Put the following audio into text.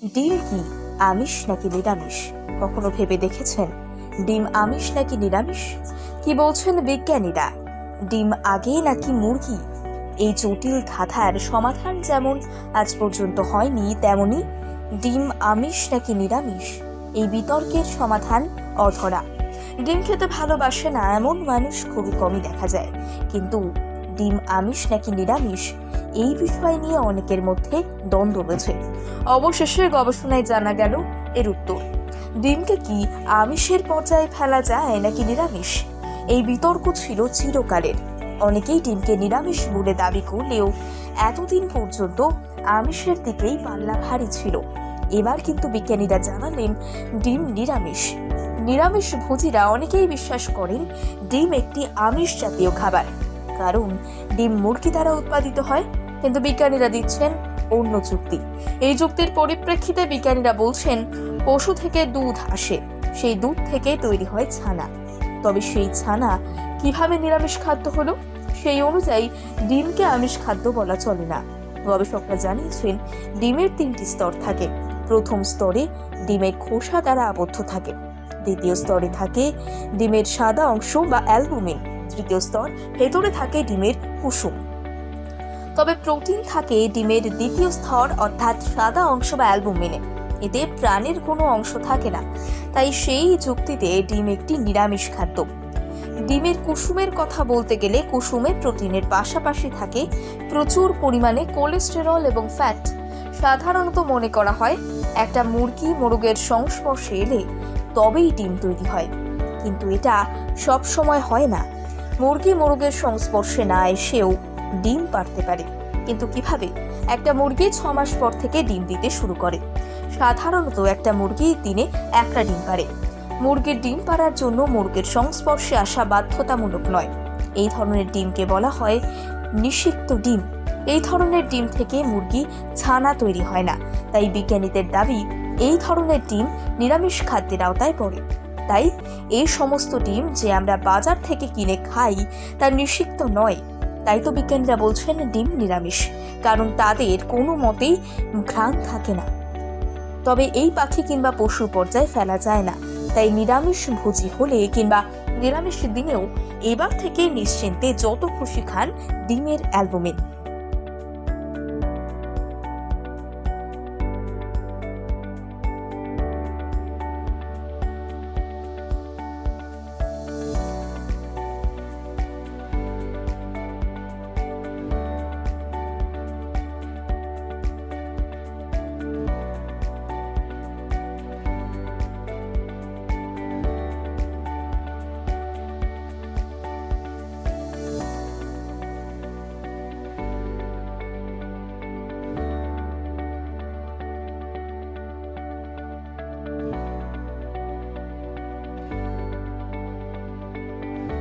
ডিম কি আমিষ নাকি নিরামিষ? কখনো ভেবে দেখেছেন ডিম আমিষ নাকি নিরামিষ? কি বলছেন বিজ্ঞানীরা? ডিম আগে নাকি মুরগি? এই জটিল ধাঁধার সমাধান যেমন আজ পর্যন্ত হয়নি, তেমনি ডিম আমিষ নাকি নিরামিষ এই বিতর্কের সমাধান অধরা। ডিম খেতে ভালোবাসে না এমন মানুষ খুবই কমই দেখা যায়, কিন্তু ডিম আমিষ নাকি নিরামিষ এই বিষয় নিয়ে অনেকের মধ্যে দ্বন্দ্ব রয়েছে। অবশেষে গবেষণায় জানা গেল এর উত্তর। ডিমকে কি আমিষের পর্যায়ে ফেলা যায় নাকি নিরামিষ? এই বিতর্ক ছিল চিরকালের। অনেকেই ডিমকে নিরামিষ বলে দাবি করলেও এতদিন পর্যন্ত আমিষের দিকেই পাল্লা ভারী ছিল। এবার কিন্তু বিজ্ঞানীরা জানালেন ডিম নিরামিষ। নিরামিষ ভোজীরা অনেকেই বিশ্বাস করেন ডিম একটি আমিষ জাতীয় খাবার, কারণ ডিম মুরগি দ্বারা উৎপাদিত হয়। কিন্তু বিজ্ঞানীরা দিচ্ছেন অন্য যুক্তি। এই যুক্তির পরিপ্রেক্ষিতে বিজ্ঞানীরা বলছেন পশু থেকে দুধ আসে, সেই দুধ থেকে তৈরি হয় ছানা। তবে সেই ছানা কিভাবে নিরামিষ খাদ্য হলো? সেই অনুযায়ী ডিমকে আমিষ খাদ্য বলা চলে না। গবেষকরা জানিয়েছেন ডিমের 3টি স্তর থাকে। প্রথম স্তরে ডিমের খোসা দ্বারা আবদ্ধ থাকে। দ্বিতীয় স্তরে থাকে ডিমের সাদা অংশ বা অ্যালবুমিন। তৃতীয় স্তর ভেতরে থাকে ডিমের কুসুম। তবে প্রোটিন থাকে ডিমের দ্বিতীয় স্তর অর্থাৎ সাদা অংশ বা অ্যালবুমিনে। এতে প্রাণের কোনো অংশ থাকে না, তাই সেই যুক্তিতে ডিম একটি নিরামিষ খাদ্য। ডিমের কুসুমের কথা বলতে গেলে কুসুমে প্রোটিনের পাশাপাশি থাকে প্রচুর পরিমাণে কোলেস্টেরল এবং ফ্যাট। সাধারণত মনে করা হয় একটা মুরগি মোরগের সংস্পর্শে এলে তবেই ডিম তৈরি হয়, কিন্তু এটা সব সময় হয় না। মুরগি মোরগের সংস্পর্শে না এসেও ডিম পারতে পারে। কিন্তু কিভাবে? একটা মুরগি 6 মাস পর থেকে ডিম দিতে শুরু করে। সাধারণত একটা মুরগি দিনে একটা ডিম পারে। মুরগির ডিম পাড়ার জন্য মুরগির সংস্পর্শে আসা বাধ্যতামূলক নয়। এই ধরনের ডিমকে বলা হয় নিষিক্ত ডিম। এই ধরনের ডিম থেকে মুরগি ছানা তৈরি হয় না, তাই বিজ্ঞানীদের দাবি এই ধরনের ডিম নিরামিষ খাদ্যের আওতায় পড়ে। তাই এই সমস্ত ডিম যে আমরা বাজার থেকে কিনে খাই তা নিষিক্ত নয়। তাই তো বিজ্ঞানীরা বলছেন ডিম নিরামিষ, কারণ তাদের কোনো মতেই ঘ্রাণ থাকে না। তবে এই পাখি কিংবা পশু পর্যায়ে ফেলা যায় না, তাই নিরামিষ ভোজী হলে কিংবা নিরামিষ দিনেও এবার থেকে নিশ্চিন্তে যত খুশি খান ডিমের অ্যালবুমিন।